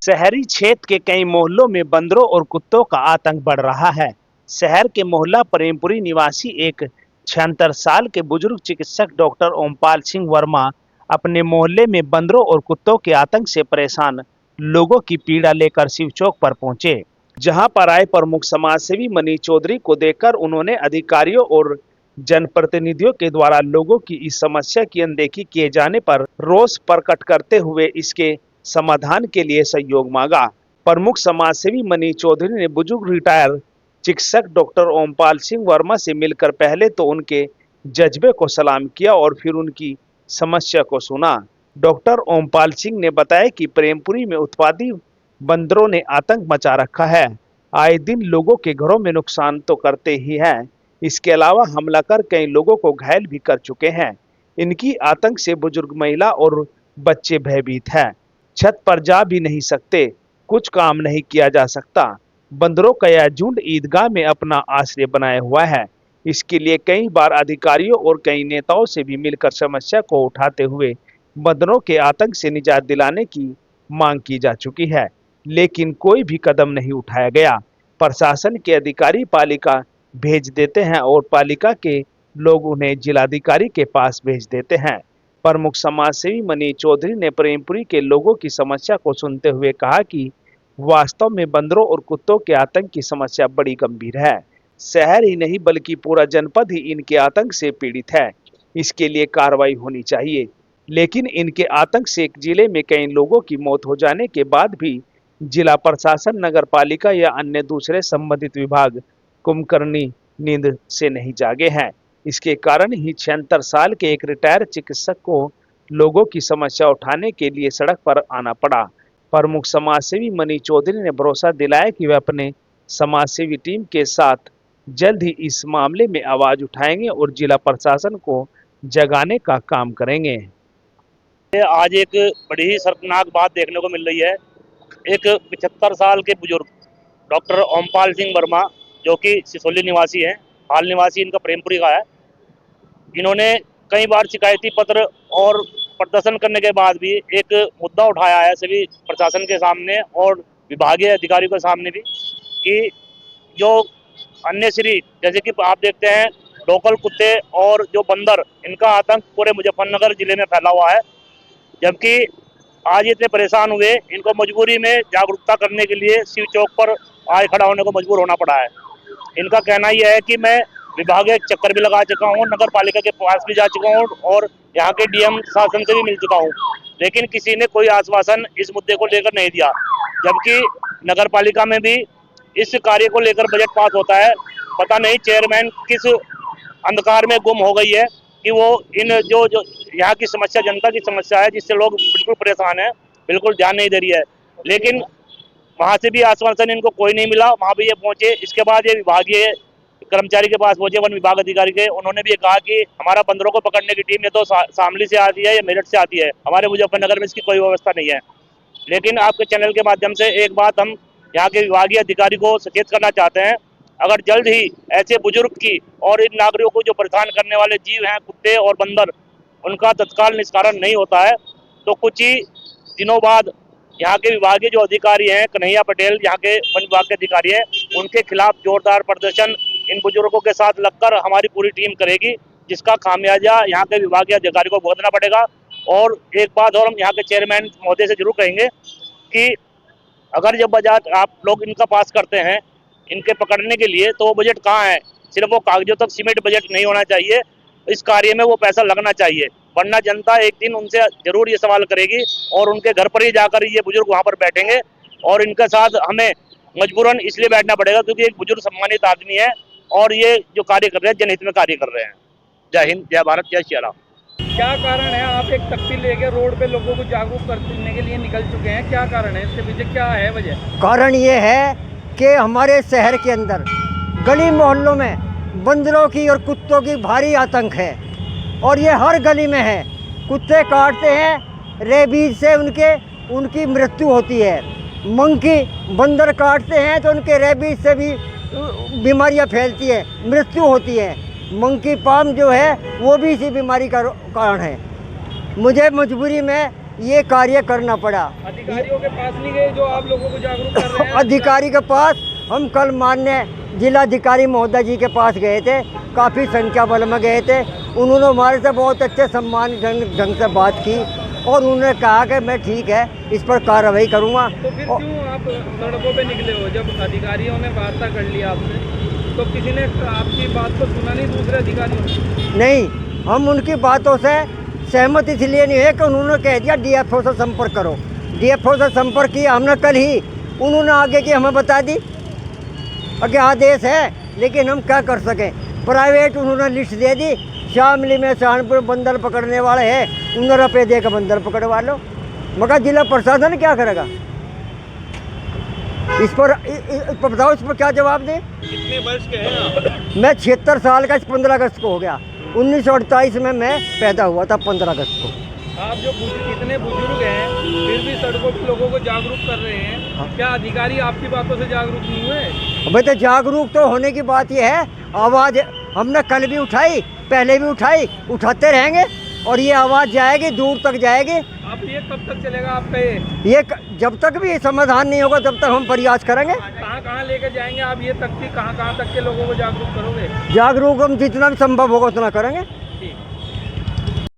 शहरी क्षेत्र के कई मोहल्लों में बंदरों और कुत्तों का आतंक बढ़ रहा है। शहर के मोहल्ला प्रेमपुरी निवासी एक 76 साल के बुजुर्ग चिकित्सक डॉक्टर ओमपाल सिंह वर्मा अपने मोहल्ले में बंदरों और कुत्तों के आतंक से परेशान लोगों की पीड़ा लेकर शिव चौक पर पहुंचे, जहां पर आए प्रमुख समाजसेवी मनीष चौधरी को देखकर उन्होंने अधिकारियों और जनप्रतिनिधियों के द्वारा लोगों की इस समस्या की अनदेखी किए जाने पर रोष प्रकट करते हुए इसके समाधान के लिए सहयोग मांगा। प्रमुख समाजसेवी मनीष चौधरी ने बुजुर्ग रिटायर चिकित्सक डॉक्टर ओमपाल सिंह वर्मा से मिलकर पहले तो उनके जज्बे को सलाम किया और फिर उनकी समस्या को सुना। डॉक्टर ओमपाल सिंह ने बताया कि प्रेमपुरी में उत्पाती बंदरों ने आतंक मचा रखा है। आए दिन लोगों के घरों में नुकसान तो करते ही हैं, इसके अलावा हमला कर कई लोगों को घायल भी कर चुके हैं। इनकी आतंक से बुजुर्ग महिला और बच्चे भयभीत हैं। छत पर जा भी नहीं सकते, कुछ काम नहीं किया जा सकता। बंदरों का यह झुंड ईदगाह में अपना आश्रय बनाया हुआ है। इसके लिए कई बार अधिकारियों और कई नेताओं से भी मिलकर समस्या को उठाते हुए बंदरों के आतंक से निजात दिलाने की मांग की जा चुकी है, लेकिन कोई भी कदम नहीं उठाया गया। प्रशासन के अधिकारी पालिका भेज देते हैं और पालिका के लोग उन्हें जिलाधिकारी के पास भेज देते हैं। प्रमुख समाजसेवी मनीष चौधरी ने प्रेमपुरी के लोगों की समस्या को सुनते हुए कहा कि वास्तव में बंदरों और कुत्तों के आतंक की समस्या बड़ी गंभीर है। शहर ही नहीं बल्कि पूरा जनपद ही इनके आतंक से पीड़ित है। इसके लिए कार्रवाई होनी चाहिए, लेकिन इनके आतंक से एक जिले में कई लोगों की मौत हो जाने के बाद भी जिला प्रशासन, नगर पालिका या अन्य दूसरे संबंधित विभाग कुंभकर्णी नींद से नहीं जागे हैं। इसके कारण ही 76 साल के एक रिटायर चिकित्सक को लोगों की समस्या उठाने के लिए सड़क पर आना पड़ा। प्रमुख समाजसेवी मनीष चौधरी ने भरोसा दिलाया कि वे अपने समाजसेवी टीम के साथ जल्द ही इस मामले में आवाज उठाएंगे और जिला प्रशासन को जगाने का काम करेंगे। आज एक बड़ी ही शर्मनाक बात देखने को मिल रही है। एक 75 साल के बुजुर्ग डॉक्टर ओमपाल सिंह वर्मा, जो कि सिसोली निवासी हैं, हाल निवासी इनका प्रेमपुरी का है। इन्होंने कई बार शिकायती पत्र और प्रदर्शन करने के बाद भी एक मुद्दा उठाया है सभी प्रशासन के सामने और विभागीय अधिकारियों के सामने भी, कि जो अन्य श्री जैसे कि आप देखते हैं लोकल कुत्ते और जो बंदर, इनका आतंक पूरे मुजफ्फरनगर जिले में फैला हुआ है। जबकि आज इतने परेशान हुए, इनको मजबूरी में जागरूकता करने के लिए शिव चौक पर आज खड़ा होने को मजबूर होना पड़ा है। इनका कहना यह है कि मैं विभागीय चक्कर भी लगा चुका हूँ, नगर पालिका के पास भी जा चुका हूँ और यहाँ के डीएम शासन से भी मिल चुका हूँ, लेकिन किसी ने कोई आश्वासन इस मुद्दे को लेकर नहीं दिया। जबकि नगर पालिका में भी इस कार्य को लेकर बजट पास होता है, पता नहीं चेयरमैन किस अंधकार में गुम हो गई है कि वो इन जो जो यहाँ की समस्या, जनता की समस्या है जिससे लोग बिल्कुल परेशान हैं, बिल्कुल ध्यान नहीं दे रही है। लेकिन वहाँ से भी आश्वासन इनको कोई नहीं मिला, वहाँ भी ये पहुंचे। इसके बाद ये विभागीय कर्मचारी के पास पहुंचे, वन विभाग अधिकारी के। उन्होंने भी ये कहा कि हमारा बंदरों को पकड़ने की टीम ये तो शामली से आती है या मेरठ से आती है, हमारे मुजफ्फरनगर में इसकी कोई व्यवस्था नहीं है। लेकिन आपके चैनल के माध्यम से एक बात हम यहाँ के विभागीय अधिकारी को सचेत करना चाहते हैं, अगर जल्द ही ऐसे बुजुर्ग की और इन नागरिकों को जो परेशान करने वाले जीव हैं कुत्ते और बंदर, उनका तत्काल निस्तारण नहीं होता है तो कुछ ही दिनों बाद यहाँ के विभागीय जो अधिकारी हैं, कन्हैया पटेल यहाँ के वन विभाग के अधिकारी हैं, उनके खिलाफ जोरदार प्रदर्शन इन बुजुर्गों के साथ लगकर हमारी पूरी टीम करेगी, जिसका खामियाजा यहाँ के विभागीय अधिकारी को भुगतना पड़ेगा। और एक बात और हम यहाँ के चेयरमैन महोदय से जरूर कहेंगे कि अगर जब बजट आप लोग इनका पास करते हैं इनके पकड़ने के लिए, तो वो बजट कहाँ है? सिर्फ वो कागजों तक सीमित बजट नहीं होना चाहिए, इस कार्य में वो पैसा लगना चाहिए, वरना जनता एक दिन उनसे जरूर ये सवाल करेगी और उनके घर पर ही जाकर ये बुजुर्ग वहाँ पर बैठेंगे और इनके साथ हमें मजबूरन इसलिए बैठना पड़ेगा क्योंकि एक बुजुर्ग सम्मानित आदमी है और ये जो कार्य कर रहे हैं जनहित में कार्य कर रहे हैं। जय हिंद, जय भारत, जय श्री राम। क्या कारण है? आप एक तख्ती लेके रोड पे लोगों को जागरूक करने के लिए निकल चुके हैं, क्या कारण है? इसके पीछे क्या है वजह? कारण ये है कि हमारे शहर के अंदर गली मोहल्लों में बंदरों की और कुत्तों की भारी आतंक है और ये हर गली में है। कुत्ते काटते हैं, रेबीज से उनकी मृत्यु होती है। मंकी बंदर काटते हैं तो उनके रेबीज से भी बीमारियां फैलती है, मृत्यु होती है। मंकी पाम जो है वो भी इसी बीमारी का कारण है। मुझे मजबूरी में ये कार्य करना पड़ा। अधिकारियों के पास नहीं गए जो आप लोगों को जागरूक कर रहे हैं? अधिकारी के पास हम कल माननीय जिलाधिकारी महोदय जी के पास गए थे, काफ़ी संख्या बल में गए थे। उन्होंने हमारे से बहुत अच्छे सम्मान ढंग से बात की और उन्होंने कहा कि मैं ठीक है, इस पर कार्रवाई करूँगा। तो फिर क्यों आप सड़कों पे निकले हो? जब अधिकारियों ने वार्ता कर लिया आपसे, तो किसी ने आपकी बात को सुना नहीं दूसरे अधिकारियों ने? नहीं, हम उनकी बातों से सहमत इसलिए नहीं है कि उन्होंने कह दिया डीएफओ से संपर्क करो। डीएफओ से संपर्क किया हमने कल ही, उन्होंने आगे की हमें बता दी कि आदेश है, लेकिन हम क्या कर सकें। प्राइवेट उन्होंने लिस्ट दे दी, शामली में सहारनपुर बंदर पकड़ने वाले हैं, 15 रुपये दे कर बंदर पकड़वा लो। मगर जिला प्रशासन क्या करेगा इस पर? बताओ, इस पर क्या जवाब दें? कितने वर्ष के हैं आप? मैं 76 साल का, इस 15 अगस्त को हो गया। 1948 में मैं पैदा हुआ था 15 अगस्त को। आप जो इतने बुजुर्ग हैं फिर भी सड़कों पर लोगों को जागरूक कर रहे हैं, हाँ। क्या अधिकारी आपकी बातों से जागरूक नहीं हुए? भाई तो जागरूक तो होने की बात यह है, आवाज़ हमने कल भी उठाई, पहले भी उठाई, उठाते रहेंगे और ये आवाज़ जाएगी, दूर तक जाएगी। आप ये कब तक चलेगा आपका ये? जब तक भी समाधान नहीं होगा तब तक हम प्रयास करेंगे। कहाँ कहाँ लेकर जाएंगे आप ये तख्ती? कहाँ कहाँ तक के लोगों को जागरूक करोगे? जागरूक हम जितना भी संभव होगा उतना करेंगे।